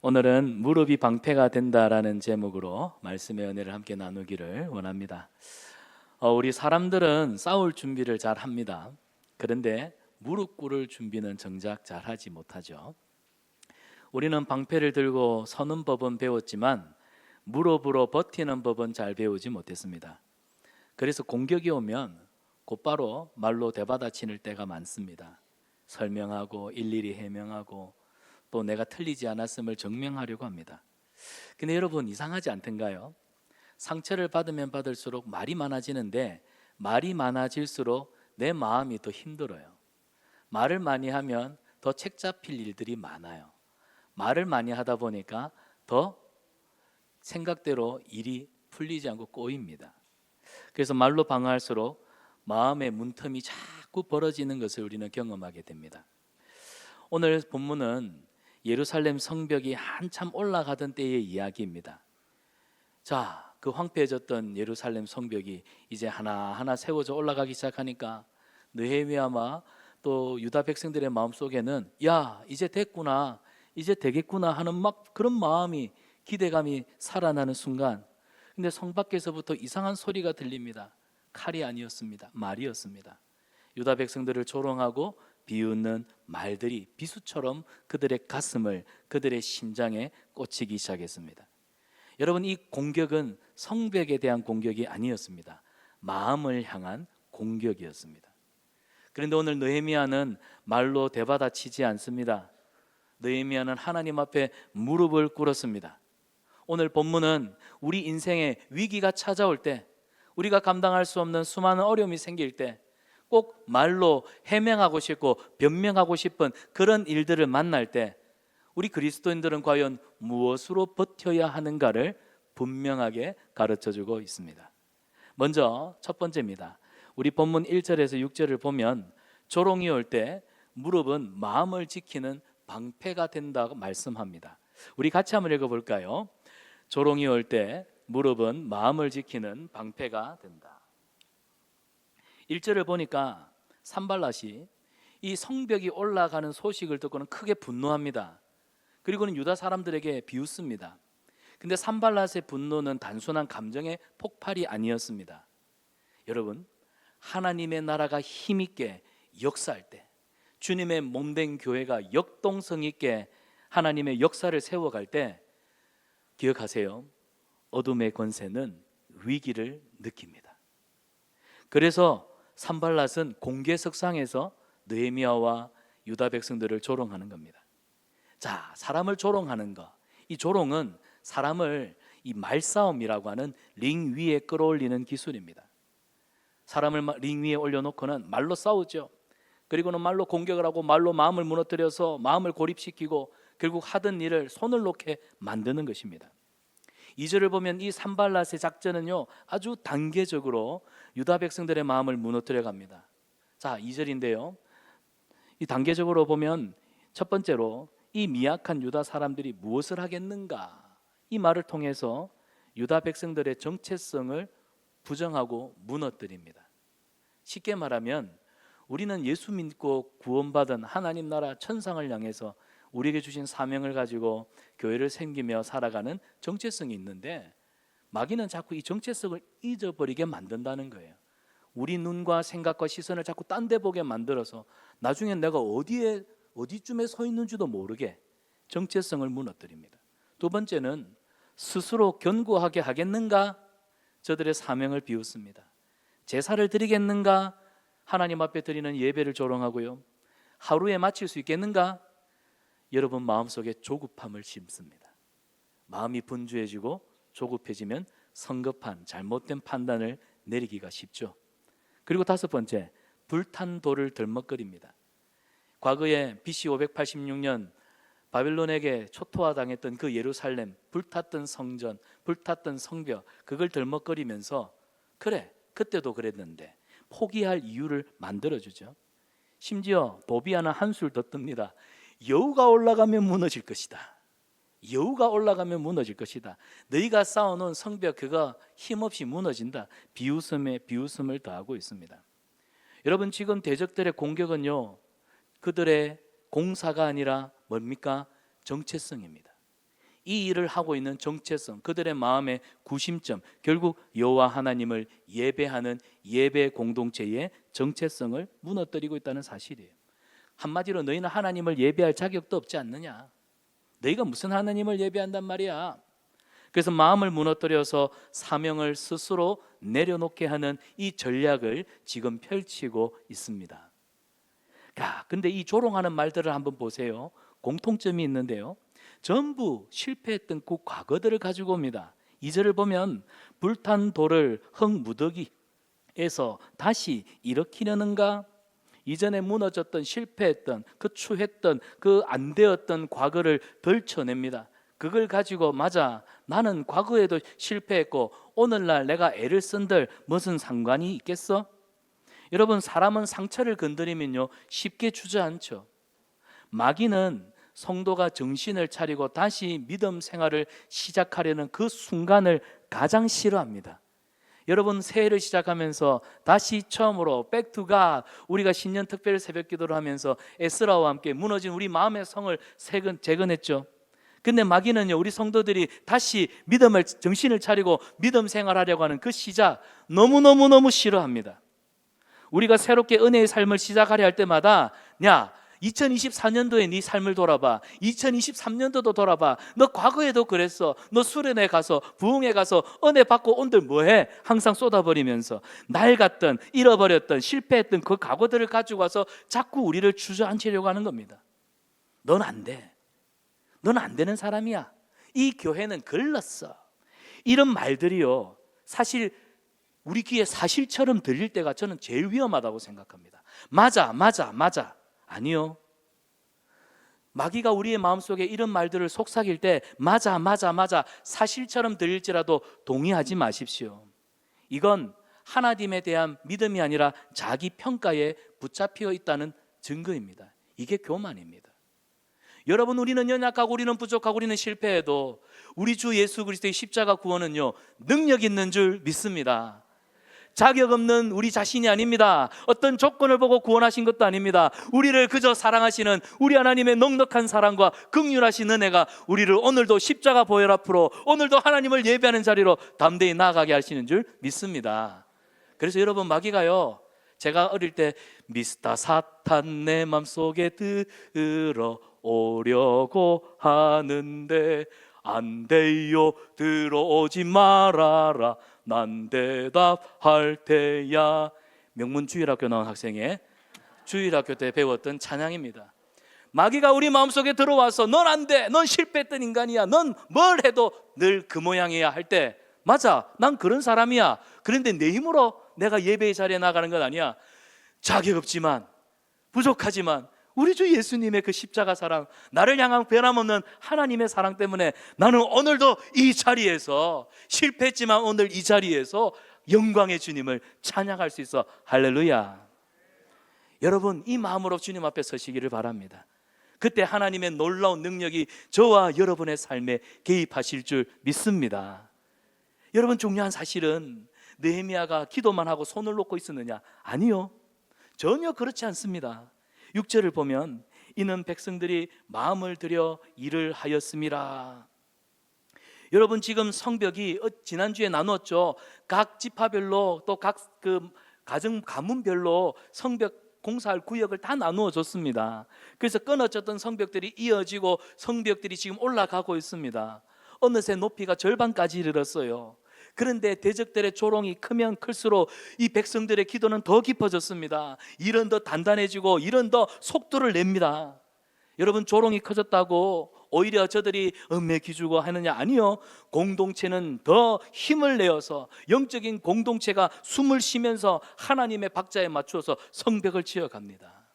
오늘은 무릎이 방패가 된다라는 제목으로 말씀의 은혜를 함께 나누기를 원합니다. 우리 사람들은 싸울 준비를 잘 합니다. 그런데 무릎 꿇을 준비는 정작 잘 하지 못하죠. 우리는 방패를 들고 서는 법은 배웠지만 무릎으로 버티는 법은 잘 배우지 못했습니다. 그래서 공격이 오면 곧바로 말로 대받아치는 때가 많습니다. 설명하고 일일이 해명하고 또 내가 틀리지 않았음을 증명하려고 합니다. 근데 여러분, 이상하지 않던가요? 상처를 받으면 받을수록 말이 많아지는데 말이 많아질수록 내 마음이 더 힘들어요. 말을 많이 하면 더 책 잡힐 일들이 많아요. 말을 많이 하다 보니까 더 생각대로 일이 풀리지 않고 꼬입니다. 그래서 말로 방어할수록 마음의 문틈이 자꾸 벌어지는 것을 우리는 경험하게 됩니다. 오늘 본문은 예루살렘 성벽이 한참 올라가던 때의 이야기입니다. 자, 그 황폐해졌던 예루살렘 성벽이 이제 하나하나 세워져 올라가기 시작하니까 느헤미야와 또 유다 백성들의 마음속에는 야, 이제 됐구나, 이제 되겠구나 하는 막 그런 마음이, 기대감이 살아나는 순간, 근데 성 밖에서부터 이상한 소리가 들립니다. 칼이 아니었습니다. 말이었습니다. 유다 백성들을 조롱하고 비웃는 말들이 비수처럼 그들의 가슴을, 그들의 심장에 꽂히기 시작했습니다. 여러분, 이 공격은 성벽에 대한 공격이 아니었습니다. 마음을 향한 공격이었습니다. 그런데 오늘 느헤미야는 말로 대받아치지 않습니다. 느헤미야는 하나님 앞에 무릎을 꿇었습니다. 오늘 본문은 우리 인생에 위기가 찾아올 때, 우리가 감당할 수 없는 수많은 어려움이 생길 때 꼭 말로 해명하고 싶고 변명하고 싶은 그런 일들을 만날 때 우리 그리스도인들은 과연 무엇으로 버텨야 하는가를 분명하게 가르쳐주고 있습니다. 먼저 첫 번째입니다. 우리 본문 1절에서 6절을 보면 조롱이 올 때 무릎은 마음을 지키는 방패가 된다고 말씀합니다. 우리 같이 한번 읽어볼까요? 조롱이 올 때 무릎은 마음을 지키는 방패가 된다. 1절을 보니까 산발랏이 이 성벽이 올라가는 소식을 듣고는 크게 분노합니다. 그리고는 유다 사람들에게 비웃습니다. 근데 산발랏의 분노는 단순한 감정의 폭발이 아니었습니다. 여러분, 하나님의 나라가 힘있게 역사할 때, 주님의 몸된 교회가 역동성 있게 하나님의 역사를 세워갈 때, 기억하세요. 어둠의 권세는 위기를 느낍니다. 그래서 산발랏은 공개석상에서 느헤미야와 유다 백성들을 조롱하는 겁니다. 자, 사람을 조롱하는 것, 이 조롱은 사람을 이 말싸움이라고 하는 링 위에 끌어올리는 기술입니다. 사람을 링 위에 올려놓고는 말로 싸우죠. 그리고는 말로 공격을 하고 말로 마음을 무너뜨려서 마음을 고립시키고 결국 하던 일을 손을 놓게 만드는 것입니다. 2절을 보면 이 산발랏의 작전은요, 아주 단계적으로 유다 백성들의 마음을 무너뜨려 갑니다. 자, 2절인데요, 이 단계적으로 보면 첫 번째로 이 미약한 유다 사람들이 무엇을 하겠는가, 이 말을 통해서 유다 백성들의 정체성을 부정하고 무너뜨립니다. 쉽게 말하면 우리는 예수 믿고 구원받은 하나님 나라 천상을 향해서 우리에게 주신 사명을 가지고 교회를 섬기며 살아가는 정체성이 있는데, 마귀는 자꾸 이 정체성을 잊어버리게 만든다는 거예요. 우리 눈과 생각과 시선을 자꾸 딴 데 보게 만들어서 나중에 내가 어디쯤에 서 있는지도 모르게 정체성을 무너뜨립니다. 두 번째는 스스로 견고하게 하겠는가, 저들의 사명을 비웃습니다. 제사를 드리겠는가, 하나님 앞에 드리는 예배를 조롱하고요. 하루에 마칠 수 있겠는가, 여러분 마음속에 조급함을 심습니다. 마음이 분주해지고 조급해지면 성급한 잘못된 판단을 내리기가 쉽죠. 그리고 다섯 번째, 불탄 돌을 들먹거립니다. 과거에 BC 586년 바빌론에게 초토화당했던 그 예루살렘, 불탔던 성전, 불탔던 성벽, 그걸 들먹거리면서 그래, 그때도 그랬는데 포기할 이유를 만들어주죠. 심지어 도비아는 한술 더 뜹니다. 여우가 올라가면 무너질 것이다. 여우가 올라가면 무너질 것이다. 너희가 쌓아놓은 성벽 그거 힘없이 무너진다. 비웃음에 비웃음을 더하고 있습니다. 여러분, 지금 대적들의 공격은요, 그들의 공사가 아니라 뭡니까? 정체성입니다. 이 일을 하고 있는 정체성, 그들의 마음의 구심점, 결국 여호와 하나님을 예배하는 예배 공동체의 정체성을 무너뜨리고 있다는 사실이에요. 한마디로 너희는 하나님을 예배할 자격도 없지 않느냐, 너희가 무슨 하나님을 예배한단 말이야. 그래서 마음을 무너뜨려서 사명을 스스로 내려놓게 하는 이 전략을 지금 펼치고 있습니다. 근데 이 조롱하는 말들을 한번 보세요. 공통점이 있는데요, 전부 실패했던 그 과거들을 가지고 옵니다. 2절을 보면 불탄 돌을 흙무더기에서 다시 일으키려는가? 이전에 무너졌던, 실패했던, 그 추했던, 그 안 되었던 과거를 덜쳐냅니다. 그걸 가지고 맞아, 나는 과거에도 실패했고 오늘날 내가 애를 쓴들 무슨 상관이 있겠어? 여러분, 사람은 상처를 건드리면요 쉽게 주저앉죠. 마귀는 성도가 정신을 차리고 다시 믿음 생활을 시작하려는 그 순간을 가장 싫어합니다. 여러분, 새해를 시작하면서 다시 처음으로 Back to God, 우리가 신년 특별 새벽 기도를 하면서 에스라와 함께 무너진 우리 마음의 성을 재건했죠. 근데 마귀는요, 우리 성도들이 다시 믿음을, 정신을 차리고 믿음 생활하려고 하는 그 시작 너무너무 싫어합니다. 우리가 새롭게 은혜의 삶을 시작하려 할 때마다, 야, 2024년도에 네 삶을 돌아봐, 2023년도도 돌아봐, 너 과거에도 그랬어, 너 수련회 가서 부흥회 가서 은혜 받고 온들 뭐해? 항상 쏟아버리면서 낡았던, 잃어버렸던, 실패했던 그 과거들을 가지고 와서 자꾸 우리를 주저앉히려고 하는 겁니다. 넌 안 돼, 넌 안 되는 사람이야, 이 교회는 글렀어. 이런 말들이요, 사실 우리 귀에 사실처럼 들릴 때가 저는 제일 위험하다고 생각합니다. 맞아. 아니요. 마귀가 우리의 마음속에 이런 말들을 속삭일 때 맞아 사실처럼 들릴지라도 동의하지 마십시오. 이건 하나님에 대한 믿음이 아니라 자기 평가에 붙잡혀 있다는 증거입니다. 이게 교만입니다. 여러분, 우리는 연약하고 우리는 부족하고 우리는 실패해도 우리 주 예수 그리스도의 십자가 구원은요 능력 있는 줄 믿습니다. 자격 없는 우리 자신이 아닙니다. 어떤 조건을 보고 구원하신 것도 아닙니다. 우리를 그저 사랑하시는 우리 하나님의 넉넉한 사랑과 긍휼하신 은혜가 우리를 오늘도 십자가 보혈 앞으로, 오늘도 하나님을 예배하는 자리로 담대히 나아가게 하시는 줄 믿습니다. 그래서 여러분, 마귀가요, 제가 어릴 때 미스터 사탄 내 맘속에 들어오려고 하는데 안 돼요, 들어오지 말아라, 난 대답할 테야. 명문주일학교 나온 학생의 주일학교 때 배웠던 찬양입니다. 마귀가 우리 마음속에 들어와서 넌 안 돼, 넌 실패했던 인간이야, 넌 뭘 해도 늘 그 모양이야 할 때, 맞아, 난 그런 사람이야. 그런데 내 힘으로 내가 예배의 자리에 나가는 건 아니야. 자격 없지만, 부족하지만 우리 주 예수님의 그 십자가 사랑, 나를 향한 변함없는 하나님의 사랑 때문에 나는 오늘도 이 자리에서, 실패했지만 오늘 이 자리에서 영광의 주님을 찬양할 수 있어. 할렐루야. 여러분, 이 마음으로 주님 앞에 서시기를 바랍니다. 그때 하나님의 놀라운 능력이 저와 여러분의 삶에 개입하실 줄 믿습니다. 여러분, 중요한 사실은 느헤미야가 기도만 하고 손을 놓고 있었느냐? 아니요, 전혀 그렇지 않습니다. 6절을 보면 이는 백성들이 마음을 들여 일을 하였음이라. 여러분, 지금 성벽이 지난주에 나눴죠. 각 지파별로 또 각 가정 가문별로 성벽 공사할 구역을 다 나누어 줬습니다. 그래서 끊어졌던 성벽들이 이어지고 성벽들이 지금 올라가고 있습니다. 어느새 높이가 절반까지 이르렀어요. 그런데 대적들의 조롱이 크면 클수록 이 백성들의 기도는 더 깊어졌습니다. 일은 더 단단해지고 일은 더 속도를 냅니다. 여러분, 조롱이 커졌다고 오히려 저들이 음에 기주고 하느냐? 아니요, 공동체는 더 힘을 내어서, 영적인 공동체가 숨을 쉬면서 하나님의 박자에 맞추어서 성벽을 지어갑니다.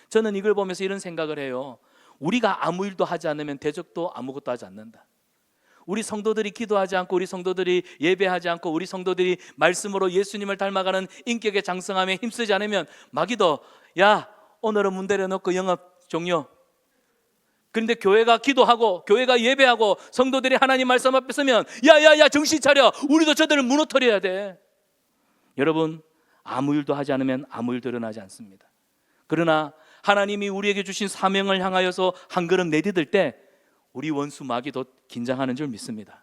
저는 이걸 보면서 이런 생각을 해요. 우리가 아무 일도 하지 않으면 대적도 아무것도 하지 않는다. 우리 성도들이 기도하지 않고, 우리 성도들이 예배하지 않고, 우리 성도들이 말씀으로 예수님을 닮아가는 인격의 장성함에 힘쓰지 않으면 마귀도, 야, 오늘은 문 내려놓고 영업 종료. 그런데 교회가 기도하고 교회가 예배하고 성도들이 하나님 말씀 앞에 서면, 야야야, 정신 차려, 우리도 저들을 무너뜨려야 돼. 여러분, 아무 일도 하지 않으면 아무 일도 일어나지 않습니다. 그러나 하나님이 우리에게 주신 사명을 향하여서 한 걸음 내디딜 때 우리 원수 마귀도 긴장하는 줄 믿습니다.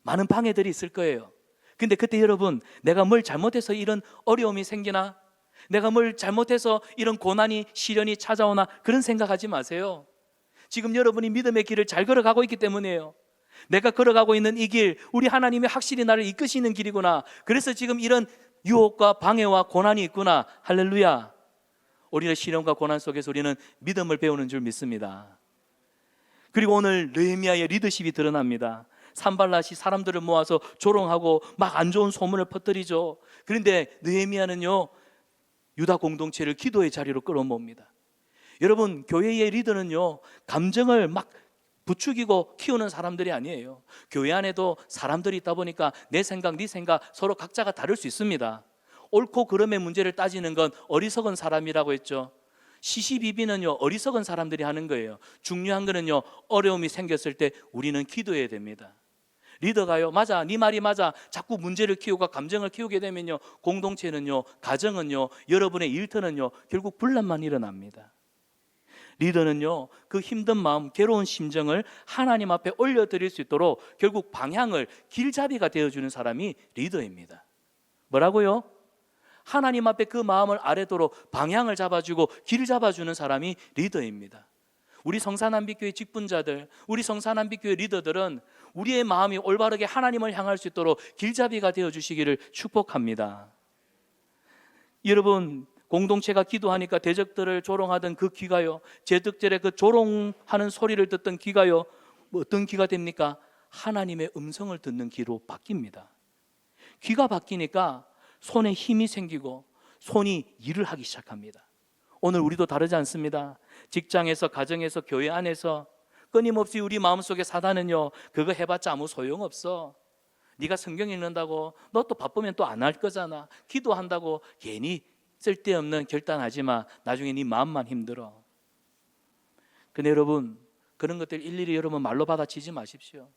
많은 방해들이 있을 거예요. 근데 그때 여러분, 내가 뭘 잘못해서 이런 어려움이 생기나? 내가 뭘 잘못해서 이런 고난이, 시련이 찾아오나? 그런 생각하지 마세요. 지금 여러분이 믿음의 길을 잘 걸어가고 있기 때문이에요. 내가 걸어가고 있는 이 길, 우리 하나님이 확실히 나를 이끄시는 길이구나. 그래서 지금 이런 유혹과 방해와 고난이 있구나. 할렐루야. 우리는 시련과 고난 속에서 우리는 믿음을 배우는 줄 믿습니다. 그리고 오늘 느헤미야의 리더십이 드러납니다. 산발랏이 사람들을 모아서 조롱하고 막 안 좋은 소문을 퍼뜨리죠. 그런데 느헤미야는요, 유다 공동체를 기도의 자리로 끌어모읍니다. 여러분, 교회의 리더는요, 감정을 막 부추기고 키우는 사람들이 아니에요. 교회 안에도 사람들이 있다 보니까 내 생각, 네 생각 서로 각자가 다를 수 있습니다. 옳고 그름의 문제를 따지는 건 어리석은 사람이라고 했죠. 시시비비는요, 어리석은 사람들이 하는 거예요. 중요한 거는요, 어려움이 생겼을 때 우리는 기도해야 됩니다. 리더가요, 맞아, 네 말이 맞아, 자꾸 문제를 키우고 감정을 키우게 되면요, 공동체는요, 가정은요, 여러분의 일터는요, 결국 분란만 일어납니다. 리더는요, 그 힘든 마음, 괴로운 심정을 하나님 앞에 올려드릴 수 있도록 결국 방향을, 길잡이가 되어주는 사람이 리더입니다. 뭐라고요? 하나님 앞에 그 마음을 아래도로 방향을 잡아주고 길 잡아주는 사람이 리더입니다. 우리 성산남빛교회 직분자들, 우리 성산남빛교회 리더들은 우리의 마음이 올바르게 하나님을 향할 수 있도록 길잡이가 되어주시기를 축복합니다. 여러분, 공동체가 기도하니까 대적들을 조롱하던 그 귀가요, 제득절에 그 조롱하는 소리를 듣던 귀가요, 어떤 귀가 됩니까? 하나님의 음성을 듣는 귀로 바뀝니다. 귀가 바뀌니까 손에 힘이 생기고 손이 일을 하기 시작합니다. 오늘 우리도 다르지 않습니다. 직장에서, 가정에서, 교회 안에서 끊임없이 우리 마음속에 사단은요, 그거 해봤자 아무 소용없어, 네가 성경 읽는다고 너 또 바쁘면 또 안 할 거잖아, 기도한다고 괜히 쓸데없는 결단하지 마, 나중에 네 마음만 힘들어. 근데 여러분, 그런 것들 일일이 여러분 말로 받아치지 마십시오.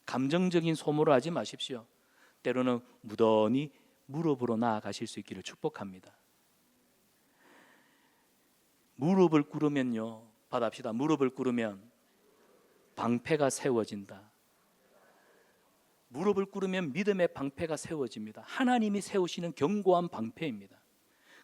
감정적인 소모를 하지 마십시오. 때로는 무던히 무릎으로 나아가실 수 있기를 축복합니다. 무릎을 꿇으면요, 받아합시다. 무릎을 꿇으면 방패가 세워진다. 무릎을 꿇으면 믿음의 방패가 세워집니다. 하나님이 세우시는 견고한 방패입니다.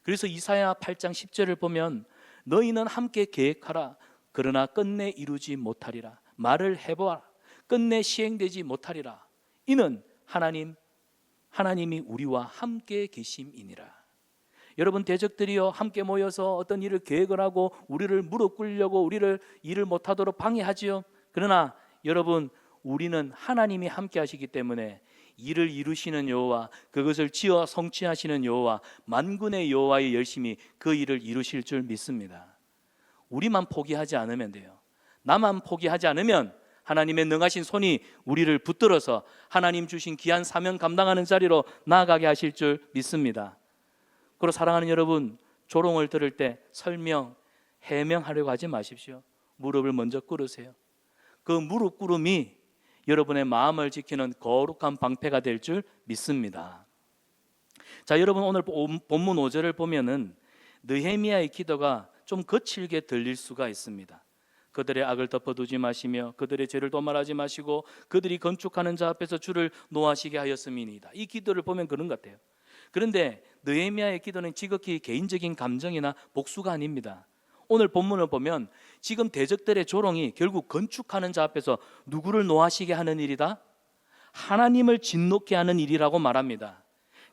그래서 이사야 8장 10절을 보면 너희는 함께 계획하라. 그러나 끝내 이루지 못하리라. 말을 해보아라. 끝내 시행되지 못하리라. 이는 하나님이 우리와 함께 계심이니라. 여러분, 대적들이요 함께 모여서 어떤 일을 계획을 하고 우리를 무릎 꿇으려고 우리를 일을 못하도록 방해하지요. 그러나 여러분, 우리는 하나님이 함께 하시기 때문에 일을 이루시는 여호와, 그것을 지어 성취하시는 여호와, 만군의 여호와의 열심히 그 일을 이루실 줄 믿습니다. 우리만 포기하지 않으면 돼요. 나만 포기하지 않으면 하나님의 능하신 손이 우리를 붙들어서 하나님 주신 귀한 사명 감당하는 자리로 나아가게 하실 줄 믿습니다. 그리고 사랑하는 여러분, 조롱을 들을 때 설명, 해명하려고 하지 마십시오. 무릎을 먼저 꿇으세요. 그 무릎 꿇음이 여러분의 마음을 지키는 거룩한 방패가 될 줄 믿습니다. 자, 여러분, 오늘 본문 5절을 보면은 느헤미야의 기도가 좀 거칠게 들릴 수가 있습니다. 그들의 악을 덮어두지 마시며 그들의 죄를 도말하지 마시고 그들이 건축하는 자 앞에서 주를 노하시게 하였음이니이다. 이 기도를 보면 그런 것 같아요. 그런데 느헤미야의 기도는 지극히 개인적인 감정이나 복수가 아닙니다. 오늘 본문을 보면 지금 대적들의 조롱이 결국 건축하는 자 앞에서 누구를 노하시게 하는 일이다? 하나님을 진노케 하는 일이라고 말합니다.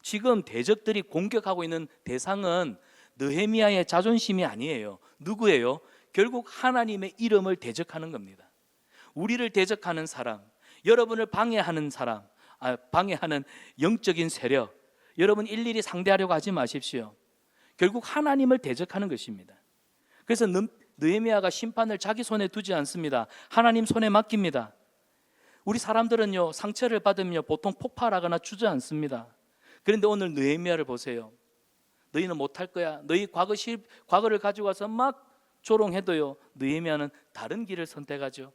지금 대적들이 공격하고 있는 대상은 느헤미야의 자존심이 아니에요. 누구예요? 결국 하나님의 이름을 대적하는 겁니다. 우리를 대적하는 사람, 여러분을 방해하는 사람, 방해하는 영적인 세력, 여러분 일일이 상대하려고 하지 마십시오. 결국 하나님을 대적하는 것입니다. 그래서 느헤미야가 심판을 자기 손에 두지 않습니다. 하나님 손에 맡깁니다. 우리 사람들은요, 상처를 받으며 보통 폭발하거나 주저앉습니다. 그런데 오늘 느헤미야를 보세요. 너희는 못할 거야. 너희 과거를 가지고 와서 막 조롱해도요, 느헤미야는 다른 길을 선택하죠.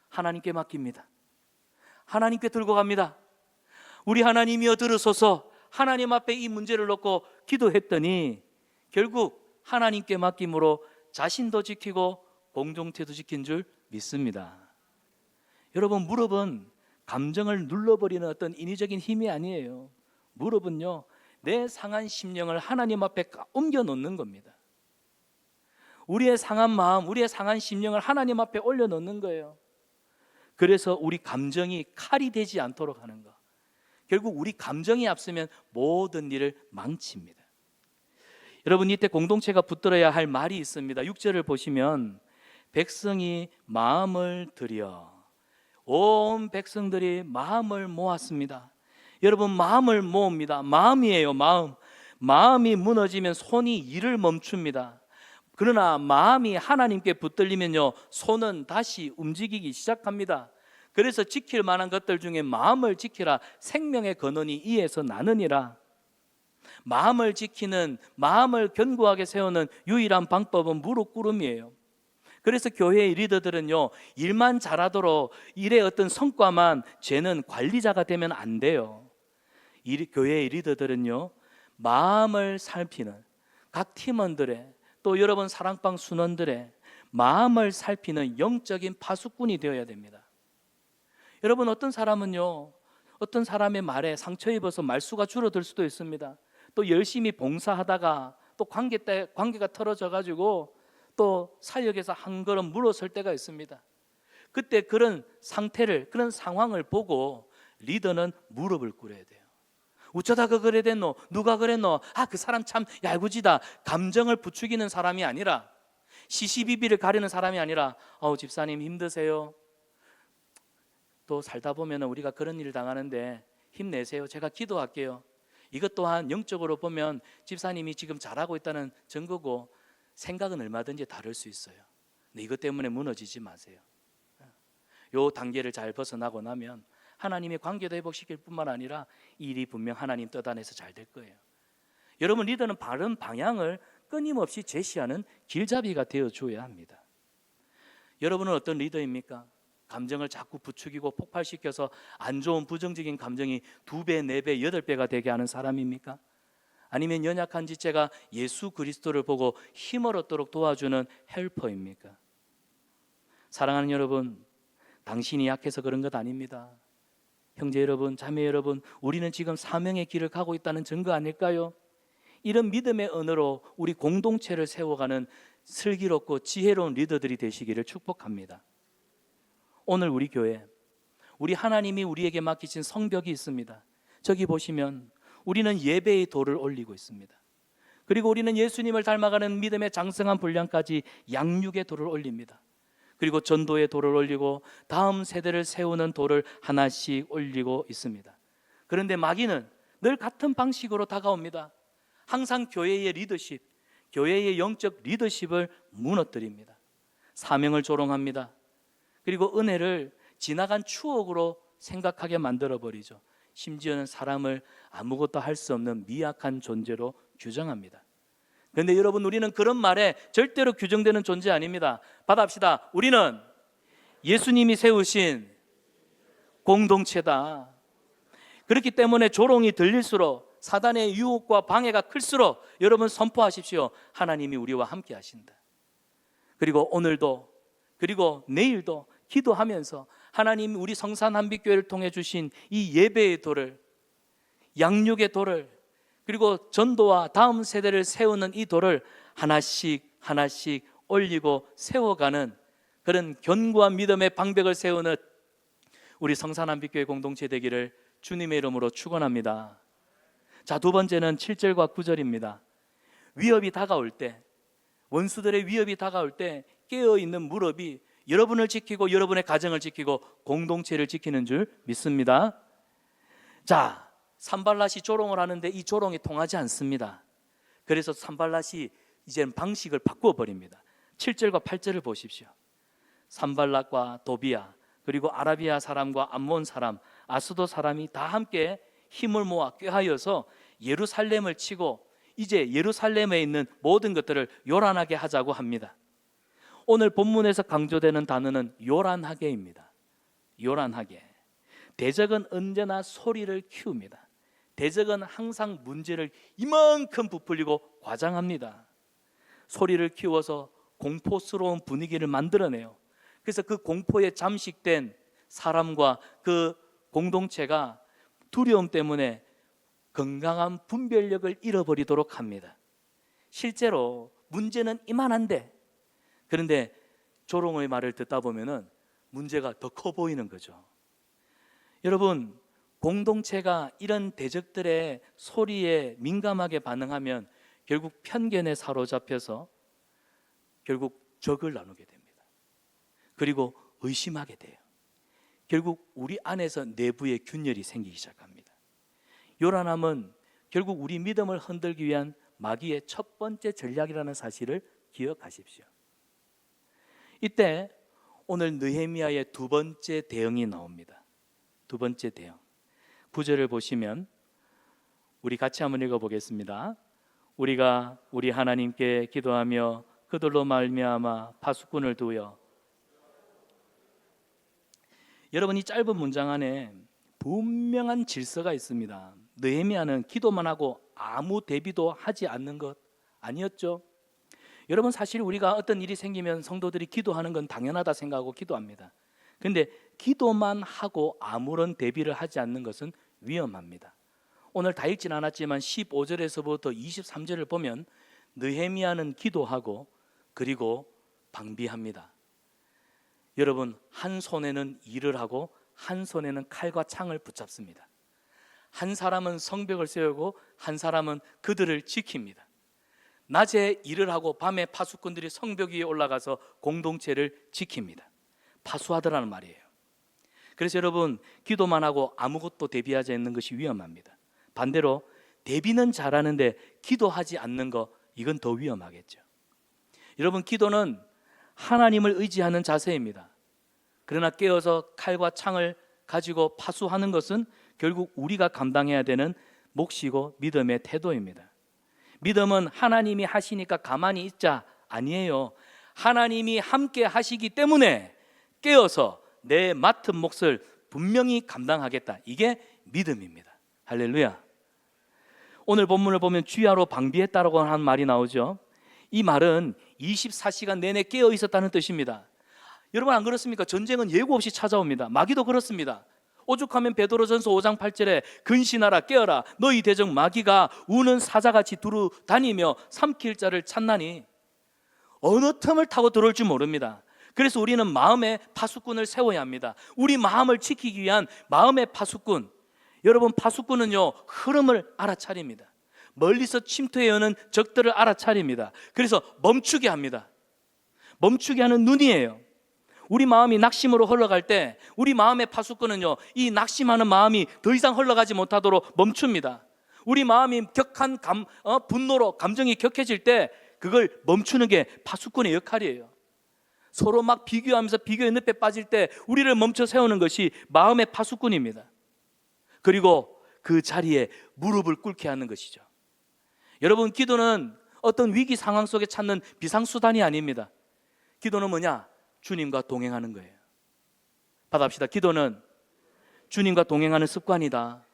하나님께 맡깁니다. 하나님께 들고 갑니다. 우리 하나님이여 들으소서. 하나님 앞에 이 문제를 놓고 기도했더니 결국 하나님께 맡김으로 자신도 지키고 공동체도 지킨 줄 믿습니다. 여러분, 무릎은 감정을 눌러버리는 어떤 인위적인 힘이 아니에요. 무릎은요, 내 상한 심령을 하나님 앞에 옮겨 놓는 겁니다. 우리의 상한 마음, 우리의 상한 심령을 하나님 앞에 올려놓는 거예요. 그래서 우리 감정이 칼이 되지 않도록 하는 거. 결국 우리 감정이 앞서면 모든 일을 망칩니다. 여러분, 이때 공동체가 붙들어야 할 말이 있습니다. 6절을 보시면 백성이 마음을 들여, 온 백성들이 마음을 모았습니다. 여러분, 마음을 모읍니다. 마음이에요. 마음이 무너지면 손이 일을 멈춥니다. 그러나 마음이 하나님께 붙들리면요, 손은 다시 움직이기 시작합니다. 그래서 지킬 만한 것들 중에 마음을 지키라, 생명의 근원이 이에서 나느니라. 마음을 지키는, 마음을 견고하게 세우는 유일한 방법은 무릎 꿇음이에요. 그래서 교회의 리더들은요, 일만 잘하도록 일의 어떤 성과만 재는 관리자가 되면 안 돼요. 교회의 리더들은요, 마음을 살피는, 각 팀원들의, 또 여러분 사랑방 순원들의 마음을 살피는 영적인 파수꾼이 되어야 됩니다. 여러분, 어떤 사람은요, 어떤 사람의 말에 상처 입어서 말수가 줄어들 수도 있습니다. 또 열심히 봉사하다가 또 관계가 틀어져 가지고 또 사역에서 한 걸음 물러설 때가 있습니다. 그때 그런 상태를, 그런 상황을 보고 리더는 무릎을 꿇어야 돼요. 어쩌다가 그래 됐노? 누가 그랬노? 그 사람 참 얄궂이다. 감정을 부추기는 사람이 아니라, 시시비비를 가리는 사람이 아니라, 집사님 힘드세요? 또 살다 보면 우리가 그런 일을 당하는데 힘내세요. 제가 기도할게요. 이것 또한 영적으로 보면 집사님이 지금 잘하고 있다는 증거고, 생각은 얼마든지 다를 수 있어요. 근데 이것 때문에 무너지지 마세요. 요 단계를 잘 벗어나고 나면 하나님의 관계도 회복시킬 뿐만 아니라 일이 분명 하나님 뜻 안에서 잘 될 거예요. 여러분, 리더는 바른 방향을 끊임없이 제시하는 길잡이가 되어줘야 합니다. 여러분은 어떤 리더입니까? 감정을 자꾸 부추기고 폭발시켜서 안 좋은 부정적인 감정이 2배, 4배, 8배가 되게 하는 사람입니까? 아니면 연약한 지체가 예수 그리스도를 보고 힘을 얻도록 도와주는 헬퍼입니까? 사랑하는 여러분, 당신이 약해서 그런 것 아닙니다. 형제 여러분, 자매 여러분, 우리는 지금 사명의 길을 가고 있다는 증거 아닐까요? 이런 믿음의 언어로 우리 공동체를 세워가는 슬기롭고 지혜로운 리더들이 되시기를 축복합니다. 오늘 우리 교회, 우리 하나님이 우리에게 맡기신 성벽이 있습니다. 저기 보시면 우리는 예배의 돌을 올리고 있습니다. 그리고 우리는 예수님을 닮아가는 믿음의 장성한 분량까지 양육의 돌을 올립니다. 그리고 전도의 돌을 올리고 다음 세대를 세우는 돌을 하나씩 올리고 있습니다. 그런데 마귀는 늘 같은 방식으로 다가옵니다. 항상 교회의 리더십, 교회의 영적 리더십을 무너뜨립니다. 사명을 조롱합니다. 그리고 은혜를 지나간 추억으로 생각하게 만들어버리죠. 심지어는 사람을 아무것도 할 수 없는 미약한 존재로 규정합니다. 그런데 여러분, 우리는 그런 말에 절대로 규정되는 존재 아닙니다. 받아합시다. 우리는 예수님이 세우신 공동체다. 그렇기 때문에 조롱이 들릴수록, 사단의 유혹과 방해가 클수록 여러분 선포하십시오. 하나님이 우리와 함께 하신다. 그리고 오늘도, 그리고 내일도 기도하면서 하나님 우리 성산 한빛교회를 통해 주신 이 예배의 돌을, 양육의 돌을, 그리고 전도와 다음 세대를 세우는 이 돌을 하나씩 하나씩 올리고 세워가는 그런 견고한 믿음의 방벽을 세우는 우리 성산 한빛교회 공동체 되기를 주님의 이름으로 축원합니다. 자, 두 번째는 7절과 9절입니다. 위협이 다가올 때, 원수들의 위협이 다가올 때 깨어있는 무릎이 여러분을 지키고 여러분의 가정을 지키고 공동체를 지키는 줄 믿습니다. 자, 산발랏이 조롱을 하는데 이 조롱이 통하지 않습니다. 그래서 산발랏이 이제는 방식을 바꾸어 버립니다. 7절과 8절을 보십시오. 산발랏과 도비야, 그리고 아라비아 사람과 암몬 사람, 아스도 사람이 다 함께 힘을 모아 꾀하여서 예루살렘을 치고 이제 예루살렘에 있는 모든 것들을 요란하게 하자고 합니다. 오늘 본문에서 강조되는 단어는 요란하게입니다. 요란하게. 대적은 언제나 소리를 키웁니다. 대적은 항상 문제를 이만큼 부풀리고 과장합니다. 소리를 키워서 공포스러운 분위기를 만들어내요. 그래서 그 공포에 잠식된 사람과 그 공동체가 두려움 때문에 건강한 분별력을 잃어버리도록 합니다. 실제로 문제는 이만한데, 그런데 조롱의 말을 듣다 보면은 문제가 더 커 보이는 거죠. 여러분, 공동체가 이런 대적들의 소리에 민감하게 반응하면 결국 편견에 사로잡혀서 결국 적을 나누게 됩니다. 그리고 의심하게 돼요. 결국 우리 안에서 내부의 균열이 생기기 시작합니다. 요란함은 결국 우리 믿음을 흔들기 위한 마귀의 첫 번째 전략이라는 사실을 기억하십시오. 이때 오늘 느헤미야의 두 번째 대응이 나옵니다. 두 번째 대응. 9절을 보시면 우리 같이 한번 읽어보겠습니다. 우리가 우리 하나님께 기도하며 그들로 말미암아 파수꾼을 두어. 여러분, 이 짧은 문장 안에 분명한 질서가 있습니다. 느헤미야는 기도만 하고 아무 대비도 하지 않는 것 아니었죠? 여러분, 사실 우리가 어떤 일이 생기면 성도들이 기도하는 건 당연하다 생각하고 기도합니다. 그런데 기도만 하고 아무런 대비를 하지 않는 것은 위험합니다. 오늘 다 읽진 않았지만 15절에서부터 23절을 보면 느헤미야는 기도하고 그리고 방비합니다. 여러분, 한 손에는 일을 하고 한 손에는 칼과 창을 붙잡습니다. 한 사람은 성벽을 세우고 한 사람은 그들을 지킵니다. 낮에 일을 하고 밤에 파수꾼들이 성벽 위에 올라가서 공동체를 지킵니다. 파수하더라는 말이에요. 그래서 여러분, 기도만 하고 아무것도 대비하지 않는 것이 위험합니다. 반대로 대비는 잘하는데 기도하지 않는 거, 이건 더 위험하겠죠. 여러분, 기도는 하나님을 의지하는 자세입니다. 그러나 깨어서 칼과 창을 가지고 파수하는 것은 결국 우리가 감당해야 되는 몫이고 믿음의 태도입니다. 믿음은 하나님이 하시니까 가만히 있자 아니에요. 하나님이 함께 하시기 때문에 깨어서 내 맡은 몫을 분명히 감당하겠다. 이게 믿음입니다. 할렐루야. 오늘 본문을 보면 주야로 방비했다라고 하는 말이 나오죠. 이 말은 24시간 내내 깨어 있었다는 뜻입니다. 여러분, 안 그렇습니까? 전쟁은 예고 없이 찾아옵니다. 마귀도 그렇습니다. 오죽하면 베드로전서 5장 8절에 근신하라 깨어라 너희 대적 마귀가 우는 사자같이 두루 다니며 삼킬 자를 찾나니, 어느 틈을 타고 들어올 줄 모릅니다. 그래서 우리는 마음의 파수꾼을 세워야 합니다. 우리 마음을 지키기 위한 마음의 파수꾼. 여러분, 파수꾼은요, 흐름을 알아차립니다. 멀리서 침투해 오는 적들을 알아차립니다. 그래서 멈추게 합니다. 멈추게 하는 눈이에요. 우리 마음이 낙심으로 흘러갈 때 우리 마음의 파수꾼은요, 이 낙심하는 마음이 더 이상 흘러가지 못하도록 멈춥니다. 우리 마음이 격한 분노로 감정이 격해질 때 그걸 멈추는 게 파수꾼의 역할이에요. 서로 막 비교하면서 비교의 늪에 빠질 때 우리를 멈춰 세우는 것이 마음의 파수꾼입니다. 그리고 그 자리에 무릎을 꿇게 하는 것이죠. 여러분, 기도는 어떤 위기 상황 속에 찾는 비상수단이 아닙니다. 기도는 뭐냐? 주님과 동행하는 거예요. 받아봅시다. 기도는 주님과 동행하는 습관이다.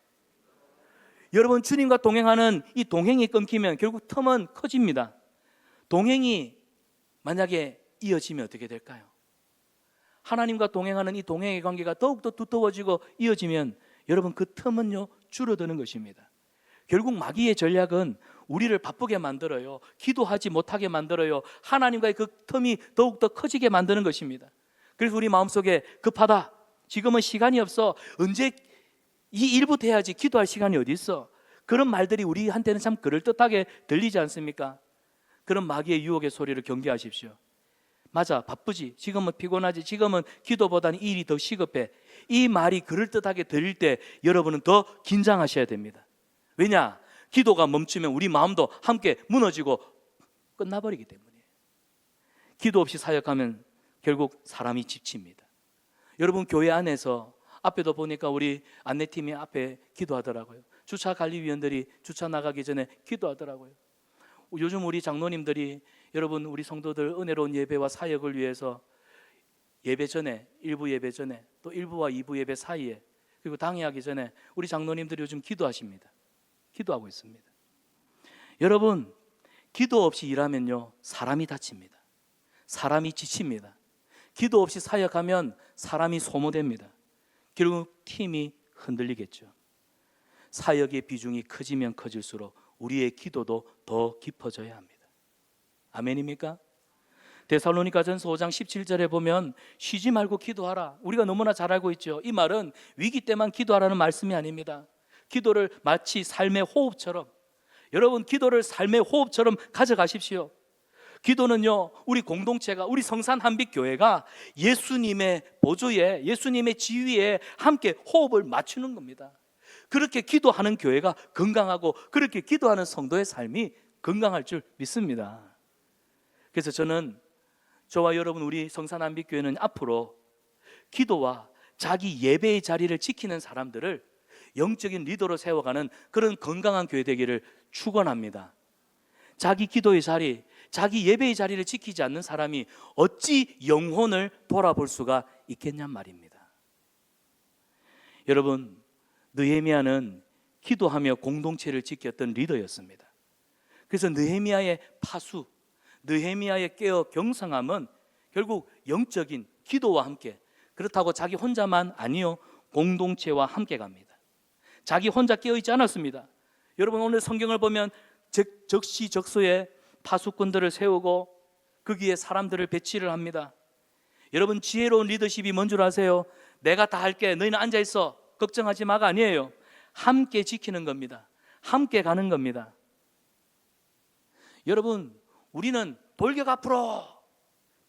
여러분, 주님과 동행하는 이 동행이 끊기면 결국 틈은 커집니다. 동행이 만약에 이어지면 어떻게 될까요? 하나님과 동행하는 이 동행의 관계가 더욱더 두터워지고 이어지면 여러분, 그 틈은요, 줄어드는 것입니다. 결국 마귀의 전략은 우리를 바쁘게 만들어요. 기도하지 못하게 만들어요. 하나님과의 그 틈이 더욱더 커지게 만드는 것입니다. 그래서 우리 마음속에 급하다, 지금은 시간이 없어, 언제 이 일부터 해야지, 기도할 시간이 어디 있어, 그런 말들이 우리한테는 참 그럴듯하게 들리지 않습니까? 그런 마귀의 유혹의 소리를 경계하십시오. 맞아, 바쁘지, 지금은 피곤하지, 지금은 기도보다는 이 일이 더 시급해, 이 말이 그럴듯하게 들릴 때 여러분은 더 긴장하셔야 됩니다. 왜냐? 기도가 멈추면 우리 마음도 함께 무너지고 끝나버리기 때문이에요. 기도 없이 사역하면 결국 사람이 지칩니다. 여러분, 교회 안에서 앞에도 보니까 우리 안내팀이 앞에 기도하더라고요. 주차 관리위원들이 주차 나가기 전에 기도하더라고요. 요즘 우리 장로님들이, 여러분, 우리 성도들 은혜로운 예배와 사역을 위해서 예배 전에, 1부 예배 전에, 또 1부와 2부 예배 사이에, 그리고 당회하기 전에 우리 장로님들이 요즘 기도하십니다. 기도하고 있습니다. 여러분, 기도 없이 일하면요, 사람이 다칩니다. 사람이 지칩니다. 기도 없이 사역하면 사람이 소모됩니다. 결국 팀이 흔들리겠죠. 사역의 비중이 커지면 커질수록 우리의 기도도 더 깊어져야 합니다. 아멘입니까? 데살로니가전서 5장 17절에 보면 쉬지 말고 기도하라. 우리가 너무나 잘 알고 있죠. 이 말은 위기 때만 기도하라는 말씀이 아닙니다. 기도를 마치 삶의 호흡처럼, 여러분 기도를 삶의 호흡처럼 가져가십시오. 기도는요, 우리 공동체가, 우리 성산 한빛교회가 예수님의 보조에, 예수님의 지위에 함께 호흡을 맞추는 겁니다. 그렇게 기도하는 교회가 건강하고 그렇게 기도하는 성도의 삶이 건강할 줄 믿습니다. 그래서 저와 여러분 우리 성산 한빛교회는 앞으로 기도와 자기 예배의 자리를 지키는 사람들을 영적인 리더로 세워가는 그런 건강한 교회 되기를 축원합니다. 자기 기도의 자리, 자기 예배의 자리를 지키지 않는 사람이 어찌 영혼을 돌아볼 수가 있겠냔 말입니다. 여러분, 느헤미야는 기도하며 공동체를 지켰던 리더였습니다. 그래서 느헤미야의 파수, 느헤미야의 깨어 경성함은 결국 영적인 기도와 함께, 그렇다고 자기 혼자만 아니요, 공동체와 함께 갑니다. 자기 혼자 깨어있지 않았습니다. 여러분 오늘 성경을 보면 적시적소에 파수꾼들을 세우고 거기에 사람들을 배치를 합니다. 여러분 지혜로운 리더십이 뭔 줄 아세요? 내가 다 할게, 너희는 앉아있어, 걱정하지 마가 아니에요. 함께 지키는 겁니다. 함께 가는 겁니다. 여러분 우리는 돌격 앞으로,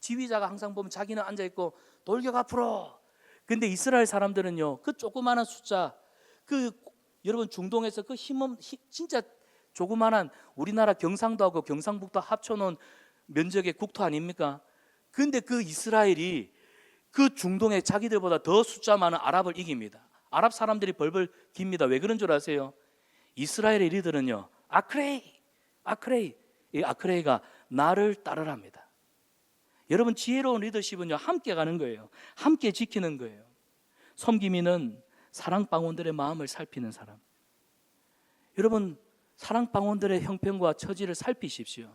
지휘자가 항상 보면 자기는 앉아있고 돌격 앞으로. 근데 이스라엘 사람들은요, 그 조그마한 숫자, 여러분 중동에서 그 진짜 조그마한 우리나라 경상도하고 경상북도 합쳐놓은 면적의 국토 아닙니까? 근데 그 이스라엘이 그 중동에 자기들보다 더 숫자 많은 아랍을 이깁니다. 아랍 사람들이 벌벌 깁니다. 왜 그런 줄 아세요? 이스라엘의 리더는요, 아크레이, 이 아크레이가 나를 따르랍니다. 여러분 지혜로운 리더십은요, 함께 가는 거예요. 함께 지키는 거예요. 섬김이는 사랑방원들의 마음을 살피는 사람. 여러분 사랑방원들의 형편과 처지를 살피십시오.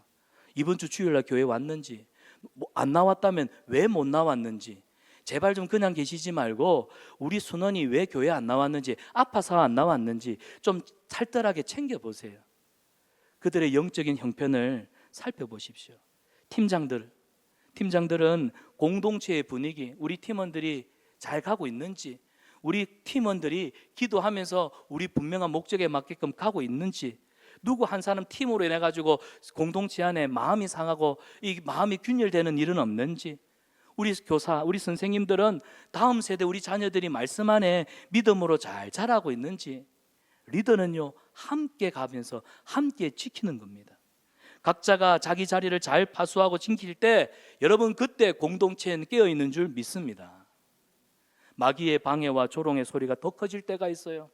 이번 주 주일날 교회 왔는지, 안 나왔다면 왜 못 나왔는지, 제발 좀 그냥 계시지 말고 우리 순원이 왜 교회 안 나왔는지, 아파서 안 나왔는지 좀 살뜰하게 챙겨보세요. 그들의 영적인 형편을 살펴보십시오. 팀장들은 공동체의 분위기, 우리 팀원들이 잘 가고 있는지, 우리 팀원들이 기도하면서 우리 분명한 목적에 맞게끔 가고 있는지, 누구 한 사람 팀으로 인해 가지고 공동체 안에 마음이 상하고 이 마음이 균열되는 일은 없는지, 우리 교사, 우리 선생님들은 다음 세대 우리 자녀들이 말씀 안에 믿음으로 잘 자라고 있는지, 리더는요 함께 가면서 함께 지키는 겁니다. 각자가 자기 자리를 잘 파수하고 지킬 때 여러분 그때 공동체는 깨어있는 줄 믿습니다. 마귀의 방해와 조롱의 소리가 더 커질 때가 있어요.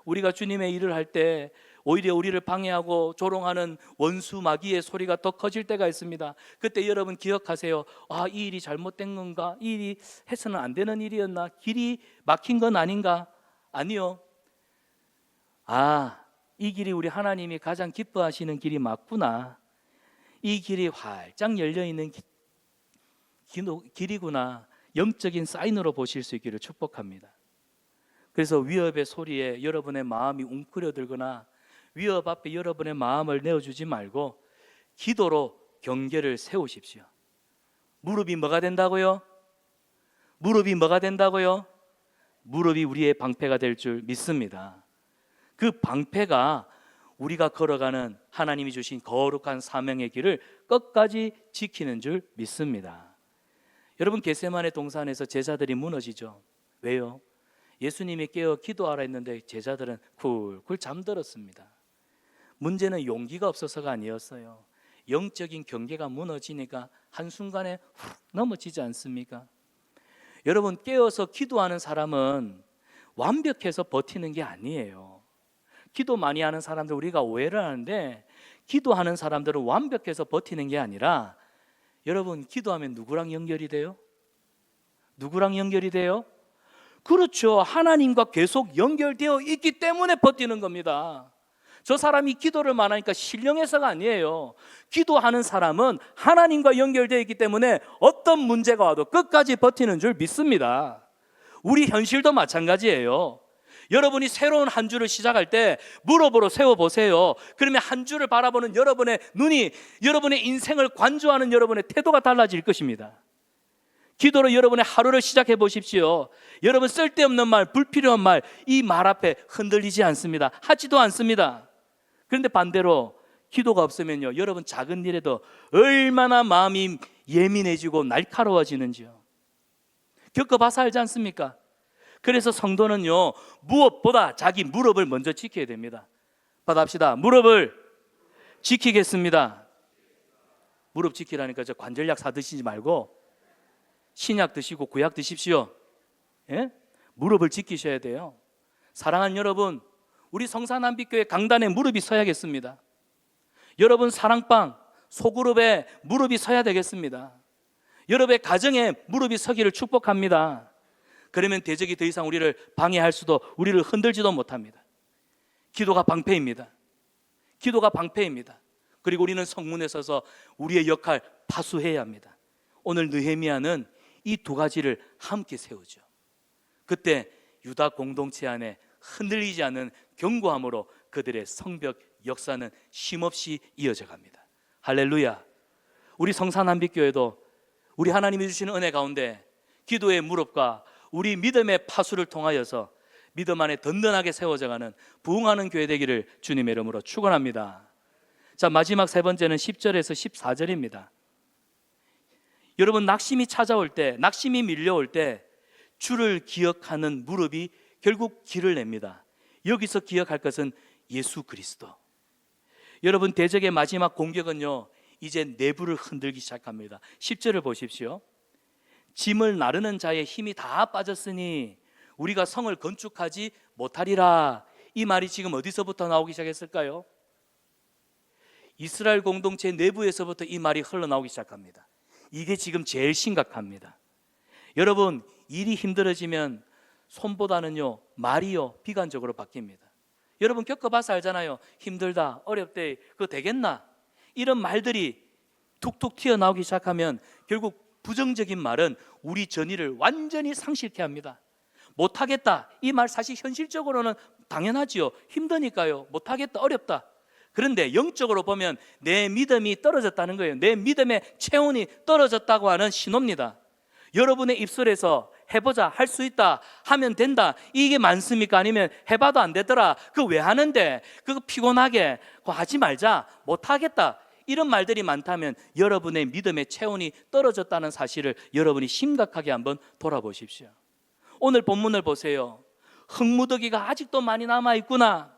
우리가 주님의 일을 할 때 오히려 우리를 방해하고 조롱하는 원수 마귀의 소리가 더 커질 때가 있습니다. 그때 여러분 기억하세요. 이 일이 잘못된 건가? 이 일이 해서는 안 되는 일이었나? 길이 막힌 건 아닌가? 아니요. 이 길이 우리 하나님이 가장 기뻐하시는 길이 맞구나. 이 길이 활짝 열려있는 길이구나. 영적인 사인으로 보실 수 있기를 축복합니다. 그래서 위협의 소리에 여러분의 마음이 웅크려들거나 위협 앞에 여러분의 마음을 내어주지 말고 기도로 경계를 세우십시오. 무릎이 뭐가 된다고요? 무릎이 뭐가 된다고요? 무릎이 우리의 방패가 될 줄 믿습니다. 그 방패가 우리가 걸어가는 하나님이 주신 거룩한 사명의 길을 끝까지 지키는 줄 믿습니다. 여러분 겟세마네 동산에서 제자들이 무너지죠. 왜요? 예수님이 깨어 기도하라 했는데 제자들은 쿨쿨 잠들었습니다. 문제는 용기가 없어서가 아니었어요. 영적인 경계가 무너지니까 한순간에 훅 넘어지지 않습니까? 여러분 깨어서 기도하는 사람은 완벽해서 버티는 게 아니에요. 기도 많이 하는 사람들 우리가 오해를 하는데, 기도하는 사람들은 완벽해서 버티는 게 아니라, 여러분 기도하면 누구랑 연결이 돼요? 누구랑 연결이 돼요? 그렇죠. 하나님과 계속 연결되어 있기 때문에 버티는 겁니다. 저 사람이 기도를 많으니까 신령해서가 아니에요. 기도하는 사람은 하나님과 연결되어 있기 때문에 어떤 문제가 와도 끝까지 버티는 줄 믿습니다. 우리 현실도 마찬가지예요. 여러분이 새로운 한 주를 시작할 때 무릎으로 세워보세요. 그러면 한 주를 바라보는 여러분의 눈이, 여러분의 인생을 관조하는 여러분의 태도가 달라질 것입니다. 기도로 여러분의 하루를 시작해 보십시오. 여러분 쓸데없는 말, 불필요한 말, 이 말 앞에 흔들리지 않습니다. 하지도 않습니다. 그런데 반대로 기도가 없으면요, 여러분 작은 일에도 얼마나 마음이 예민해지고 날카로워지는지요. 겪어봐서 알지 않습니까? 그래서 성도는요, 무엇보다 자기 무릎을 먼저 지켜야 됩니다. 받아합시다. 무릎을 지키겠습니다. 무릎 지키라니까 저 관절약 사 드시지 말고 신약 드시고 구약 드십시오. 예? 무릎을 지키셔야 돼요. 사랑하는 여러분, 우리 성산남빛교회 강단에 무릎이 서야겠습니다. 여러분 사랑방 소그룹에 무릎이 서야 되겠습니다. 여러분의 가정에 무릎이 서기를 축복합니다. 그러면 대적이 더 이상 우리를 방해할 수도, 우리를 흔들지도 못합니다. 기도가 방패입니다. 기도가 방패입니다. 그리고 우리는 성문에 서서 우리의 역할 파수해야 합니다. 오늘 느헤미야는 이 두 가지를 함께 세우죠. 그때 유다 공동체 안에 흔들리지 않는 견고함으로 그들의 성벽 역사는 쉼없이 이어져 갑니다. 할렐루야. 우리 성산남빛교회도 우리 하나님이 주시는 은혜 가운데 기도의 무릎과 우리 믿음의 파수를 통하여서 믿음 안에 든든하게 세워져가는 부흥하는 교회 되기를 주님의 이름으로 축원합니다. 자, 마지막 세 번째는 10절에서 14절입니다. 여러분 낙심이 찾아올 때, 낙심이 밀려올 때 주를 기억하는 무릎이 결국 길을 냅니다. 여기서 기억할 것은 예수 그리스도. 여러분 대적의 마지막 공격은요, 이제 내부를 흔들기 시작합니다. 10절을 보십시오. 짐을 나르는 자의 힘이 다 빠졌으니 우리가 성을 건축하지 못하리라. 이 말이 지금 어디서부터 나오기 시작했을까요? 이스라엘 공동체 내부에서부터 이 말이 흘러나오기 시작합니다. 이게 지금 제일 심각합니다. 여러분 일이 힘들어지면 손보다는요 말이요 비관적으로 바뀝니다. 여러분 겪어봐서 알잖아요. 힘들다, 어렵대, 그거 되겠나? 이런 말들이 툭툭 튀어나오기 시작하면 결국 부정적인 말은 우리 전의를 완전히 상실케 합니다. 못하겠다, 이 말 사실 현실적으로는 당연하지요. 힘드니까요. 못하겠다, 어렵다. 그런데 영적으로 보면 내 믿음이 떨어졌다는 거예요. 내 믿음의 체온이 떨어졌다고 하는 신호입니다. 여러분의 입술에서 해보자, 할 수 있다, 하면 된다, 이게 많습니까? 아니면 해봐도 안 되더라, 그거 왜 하는데, 그거 피곤하게, 그거 하지 말자, 못하겠다, 이런 말들이 많다면 여러분의 믿음의 체온이 떨어졌다는 사실을 여러분이 심각하게 한번 돌아보십시오. 오늘 본문을 보세요. 흙무더기가 아직도 많이 남아있구나.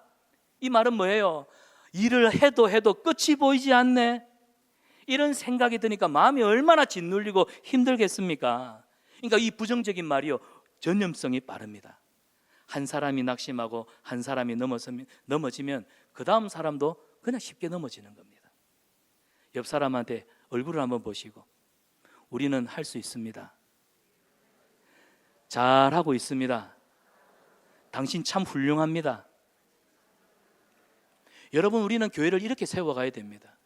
이 말은 뭐예요? 일을 해도 끝이 보이지 않네. 이런 생각이 드니까 마음이 얼마나 짓눌리고 힘들겠습니까? 그러니까 이 부정적인 말이요, 전염성이 빠릅니다. 한 사람이 낙심하고 한 사람이 넘어지면 그 다음 사람도 그냥 쉽게 넘어지는 겁니다. 옆 사람한테 얼굴을 한번 보시고, 우리는 할 수 있습니다. 잘하고 있습니다. 당신 참 훌륭합니다. 여러분 우리는 교회를 이렇게 세워가야 됩니다.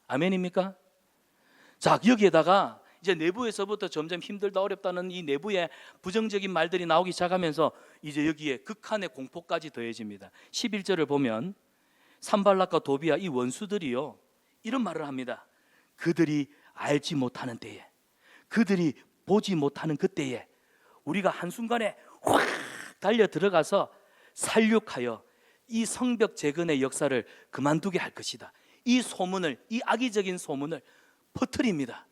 아멘입니까? 자, 여기에다가 이제 내부에서부터 점점 힘들다, 어렵다는 이 내부의 부정적인 말들이 나오기 시작하면서 이제 여기에 극한의 공포까지 더해집니다. 11절을 보면 산발락과 도비아 이 원수들이요 이런 말을 합니다. 그들이 알지 못하는 때에, 그들이 보지 못하는 그때에 우리가 한순간에 확 달려 들어가서 살육하여 이 성벽 재건의 역사를 그만두게 할 것이다. 이 소문을, 이 악의적인 소문을 퍼뜨립니다.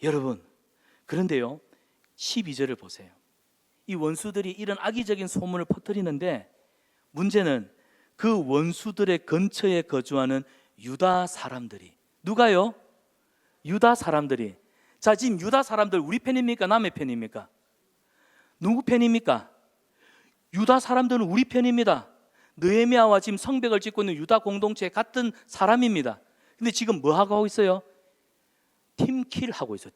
여러분, 그런데요 12절을 보세요. 이 원수들이 이런 악의적인 소문을 퍼뜨리는데 문제는 그 원수들의 근처에 거주하는 유다 사람들이, 누가요? 유다 사람들이. 자, 지금 유다 사람들 우리 편입니까? 남의 편입니까? 누구 편입니까? 유다 사람들은 우리 편입니다. 느헤미야와 지금 성벽을 짓고 있는 유다 공동체 같은 사람입니다. 근데 지금 뭐 하고 있어요? 팀킬 하고 있어요.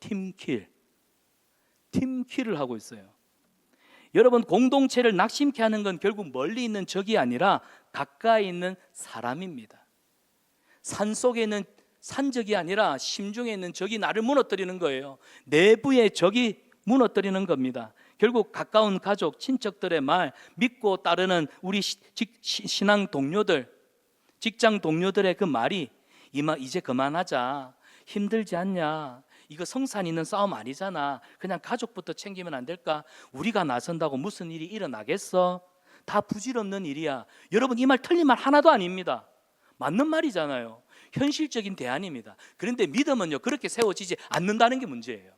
팀킬을 하고 있어요. 여러분, 공동체를 낙심케 하는 건 결국 멀리 있는 적이 아니라 가까이 있는 사람입니다. 산속에 있는 산적이 아니라 심중에 있는 적이 나를 무너뜨리는 거예요. 내부의 적이 무너뜨리는 겁니다. 결국 가까운 가족, 친척들의 말, 믿고 따르는 우리 신앙 동료들, 직장 동료들의 그 말이 이제 그만하자, 힘들지 않냐, 이거 성산 있는 싸움 아니잖아, 그냥 가족부터 챙기면 안 될까, 우리가 나선다고 무슨 일이 일어나겠어, 다 부질없는 일이야. 여러분, 이 말 틀린 말 하나도 아닙니다. 맞는 말이잖아요. 현실적인 대안입니다. 그런데 믿음은요, 그렇게 세워지지 않는다는 게 문제예요.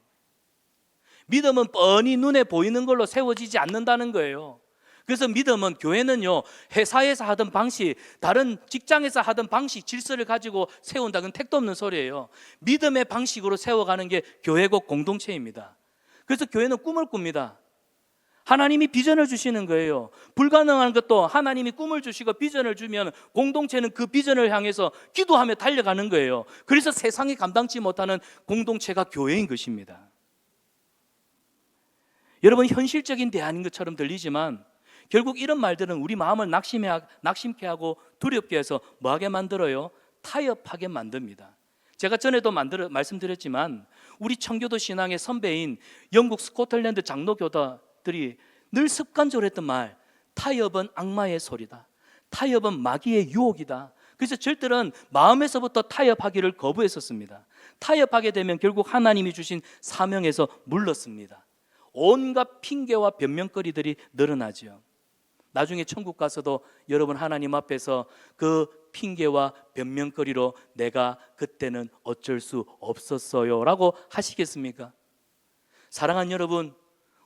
믿음은 뻔히 눈에 보이는 걸로 세워지지 않는다는 거예요. 그래서 믿음은, 교회는요, 회사에서 하던 방식, 다른 직장에서 하던 방식, 질서를 가지고 세운다, 그건 택도 없는 소리예요. 믿음의 방식으로 세워가는 게 교회고 공동체입니다. 그래서 교회는 꿈을 꿉니다. 하나님이 비전을 주시는 거예요. 불가능한 것도 하나님이 꿈을 주시고 비전을 주면 공동체는 그 비전을 향해서 기도하며 달려가는 거예요. 그래서 세상이 감당치 못하는 공동체가 교회인 것입니다. 여러분, 현실적인 대안인 것처럼 들리지만 결국 이런 말들은 우리 마음을 낙심케 하고 두렵게 해서 뭐하게 만들어요? 타협하게 만듭니다. 제가 전에도 말씀드렸지만 우리 청교도 신앙의 선배인 영국 스코틀랜드 장로교도들이 늘 습관적으로 했던 말, 타협은 악마의 소리다, 타협은 마귀의 유혹이다. 그래서 저들은 마음에서부터 타협하기를 거부했었습니다. 타협하게 되면 결국 하나님이 주신 사명에서 물렀습니다. 온갖 핑계와 변명거리들이 늘어나죠. 나중에 천국 가서도 여러분, 하나님 앞에서 그 핑계와 변명거리로 내가 그때는 어쩔 수 없었어요 라고 하시겠습니까? 사랑하는 여러분,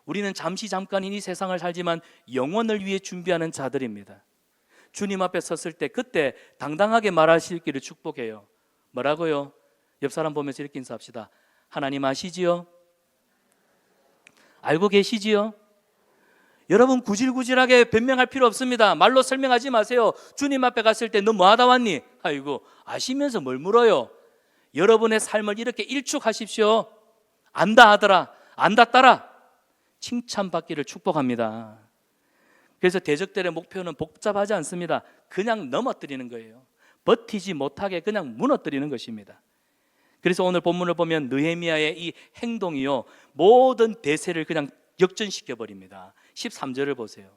우리는 잠깐인 이 세상을 살지만 영원을 위해 준비하는 자들입니다. 주님 앞에 섰을 때 그때 당당하게 말하시기를 축복해요. 뭐라고요? 옆 사람 보면서 이렇게 인사합시다. 하나님 아시지요? 알고 계시지요? 여러분, 구질구질하게 변명할 필요 없습니다. 말로 설명하지 마세요. 주님 앞에 갔을 때 너 뭐 하다 왔니? 아이고, 아시면서 뭘 물어요? 여러분의 삶을 이렇게 일축하십시오. 안다 하더라, 안다 따라 칭찬받기를 축복합니다. 그래서 대적들의 목표는 복잡하지 않습니다. 그냥 넘어뜨리는 거예요. 버티지 못하게 그냥 무너뜨리는 것입니다. 그래서 오늘 본문을 보면 느헤미야의 이 행동이요, 모든 대세를 그냥 역전시켜 버립니다. 13절을 보세요.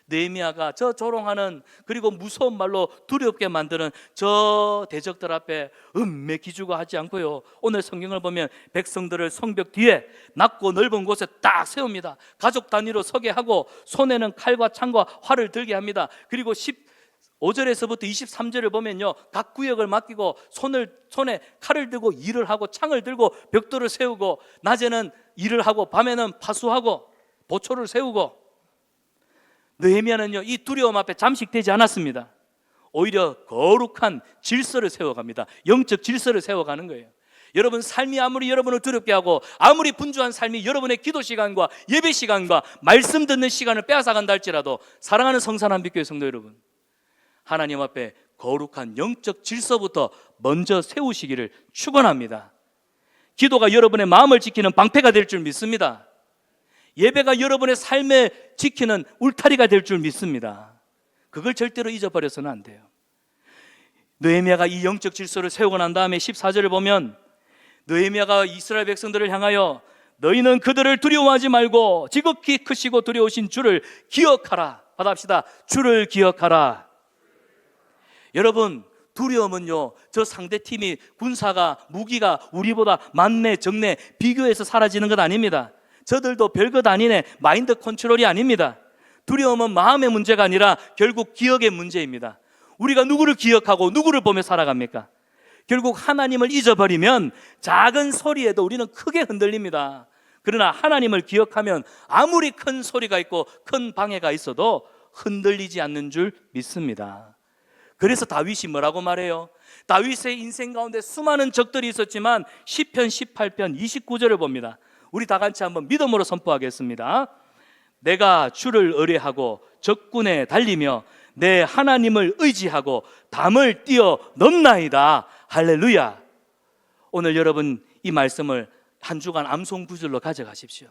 느헤미야가 저 조롱하는, 그리고 무서운 말로 두렵게 만드는 저 대적들 앞에 음매 기주가 하지 않고요, 오늘 성경을 보면 백성들을 성벽 뒤에 낮고 넓은 곳에 딱 세웁니다. 가족 단위로 서게 하고 손에는 칼과 창과 활을 들게 합니다. 그리고 15절에서부터 23절을 보면요, 각 구역을 맡기고 손에 칼을 들고 일을 하고 창을 들고 벽돌을 세우고, 낮에는 일을 하고 밤에는 파수하고 보초를 세우고. 느헤미야는요, 이 두려움 앞에 잠식되지 않았습니다. 오히려 거룩한 질서를 세워갑니다. 영적 질서를 세워가는 거예요. 여러분, 삶이 아무리 여러분을 두렵게 하고 아무리 분주한 삶이 여러분의 기도 시간과 예배 시간과 말씀 듣는 시간을 빼앗아간다 할지라도, 사랑하는 성산한빛교회 성도 여러분, 하나님 앞에 거룩한 영적 질서부터 먼저 세우시기를 축원합니다. 기도가 여러분의 마음을 지키는 방패가 될 줄 믿습니다. 예배가 여러분의 삶에 지키는 울타리가 될 줄 믿습니다. 그걸 절대로 잊어버려서는 안 돼요. 느헤미야가 이 영적 질서를 세우고 난 다음에 14절을 보면 느헤미야가 이스라엘 백성들을 향하여 너희는 그들을 두려워하지 말고 지극히 크시고 두려우신 주를 기억하라. 받아합시다. 주를 기억하라. 여러분, 두려움은요, 저 상대팀이 군사가, 무기가 우리보다 많네 적네 비교해서 사라지는 것 아닙니다. 저들도 별것 아니네 마인드 컨트롤이 아닙니다. 두려움은 마음의 문제가 아니라 결국 기억의 문제입니다. 우리가 누구를 기억하고 누구를 보며 살아갑니까? 결국 하나님을 잊어버리면 작은 소리에도 우리는 크게 흔들립니다. 그러나 하나님을 기억하면 아무리 큰 소리가 있고 큰 방해가 있어도 흔들리지 않는 줄 믿습니다. 그래서 다윗이 뭐라고 말해요? 다윗의 인생 가운데 수많은 적들이 있었지만 시편 18편 29절을 봅니다. 우리 다 같이 한번 믿음으로 선포하겠습니다. 내가 주를 의뢰하고 적군에 달리며 내 하나님을 의지하고 담을 뛰어넘나이다. 할렐루야. 오늘 여러분 이 말씀을 한 주간 암송 구절로 가져가십시오.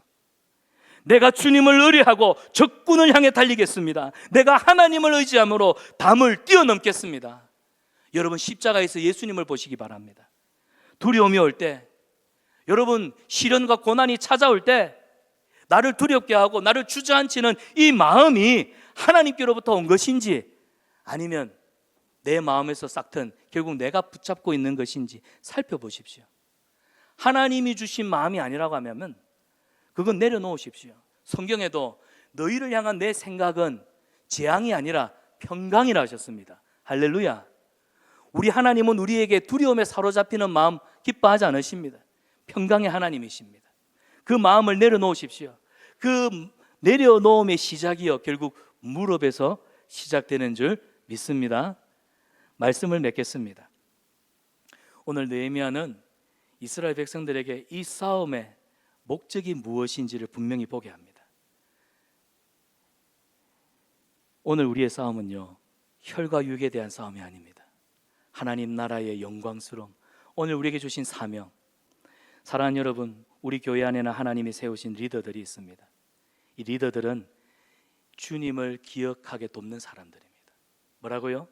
내가 주님을 의뢰하고 적군을 향해 달리겠습니다. 내가 하나님을 의지함으로 담을 뛰어넘겠습니다. 여러분, 십자가에서 예수님을 보시기 바랍니다. 두려움이 올 때, 여러분 시련과 고난이 찾아올 때 나를 두렵게 하고 나를 주저앉히는 이 마음이 하나님께로부터 온 것인지, 아니면 내 마음에서 싹튼 결국 내가 붙잡고 있는 것인지 살펴보십시오. 하나님이 주신 마음이 아니라고 하면 그건 내려놓으십시오. 성경에도 너희를 향한 내 생각은 재앙이 아니라 평강이라 하셨습니다. 할렐루야. 우리 하나님은 우리에게 두려움에 사로잡히는 마음 기뻐하지 않으십니다. 평강의 하나님이십니다. 그 마음을 내려놓으십시오. 그 내려놓음의 시작이요, 결국 무릎에서 시작되는 줄 믿습니다. 말씀을 맺겠습니다. 오늘 느헤미야는 이스라엘 백성들에게 이 싸움의 목적이 무엇인지를 분명히 보게 합니다. 오늘 우리의 싸움은요, 혈과 육에 대한 싸움이 아닙니다. 하나님 나라의 영광스러움, 오늘 우리에게 주신 사명. 사랑하는 여러분, 우리 교회 안에는 하나님이 세우신 리더들이 있습니다. 이 리더들은 주님을 기억하게 돕는 사람들입니다. 뭐라고요?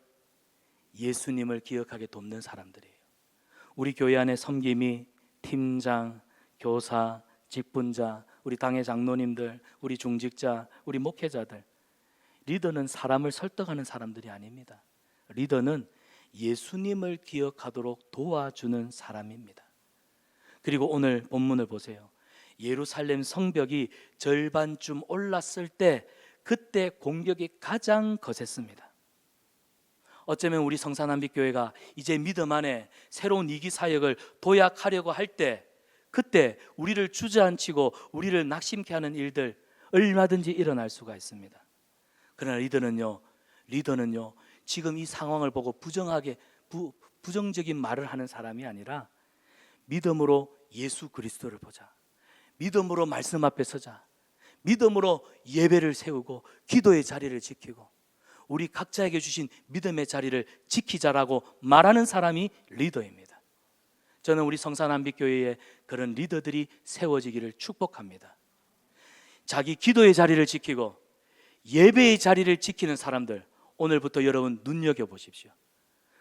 예수님을 기억하게 돕는 사람들이에요. 우리 교회 안에 섬김이 팀장, 교사, 직분자, 우리 당의 장로님들, 우리 중직자, 우리 목회자들, 리더는 사람을 설득하는 사람들이 아닙니다. 리더는 예수님을 기억하도록 도와주는 사람입니다. 그리고 오늘 본문을 보세요. 예루살렘 성벽이 절반쯤 올랐을 때, 그때 공격이 가장 거셌습니다. 어쩌면 우리 성산한빛교회가 이제 믿음 안에 새로운 이기 사역을 도약하려고 할 때, 그때 우리를 주저앉히고 우리를 낙심케 하는 일들 얼마든지 일어날 수가 있습니다. 그러나 리더는요 지금 이 상황을 보고 부정적인 말을 하는 사람이 아니라 믿음으로 예수 그리스도를 보자, 믿음으로 말씀 앞에 서자, 믿음으로 예배를 세우고 기도의 자리를 지키고 우리 각자에게 주신 믿음의 자리를 지키자라고 말하는 사람이 리더입니다. 저는 우리 성산한빛교회에 그런 리더들이 세워지기를 축복합니다. 자기 기도의 자리를 지키고 예배의 자리를 지키는 사람들, 오늘부터 여러분 눈여겨보십시오.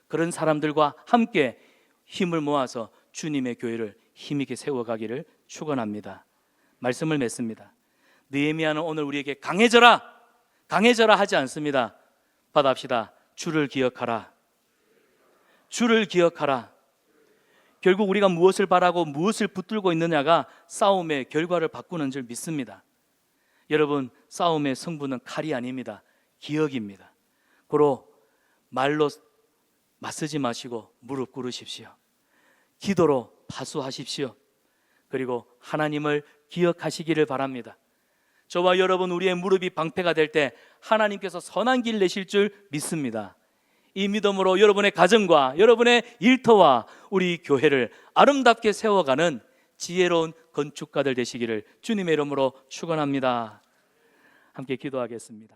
그런 사람들과 함께 힘을 모아서 주님의 교회를 힘있게 세워가기를 축원합니다. 말씀을 맺습니다. 느헤미야는 오늘 우리에게 강해져라 하지 않습니다. 받아합시다. 주를 기억하라. 주를 기억하라. 결국 우리가 무엇을 바라고 무엇을 붙들고 있느냐가 싸움의 결과를 바꾸는 줄 믿습니다. 여러분, 싸움의 승부는 칼이 아닙니다. 기억입니다. 고로 말로 맞서지 마시고 무릎 꿇으십시오. 기도로 파수하십시오. 그리고 하나님을 기억하시기를 바랍니다. 저와 여러분, 우리의 무릎이 방패가 될 때 하나님께서 선한 길 내실 줄 믿습니다. 이 믿음으로 여러분의 가정과 여러분의 일터와 우리 교회를 아름답게 세워가는 지혜로운 건축가들 되시기를 주님의 이름으로 축원합니다. 함께 기도하겠습니다.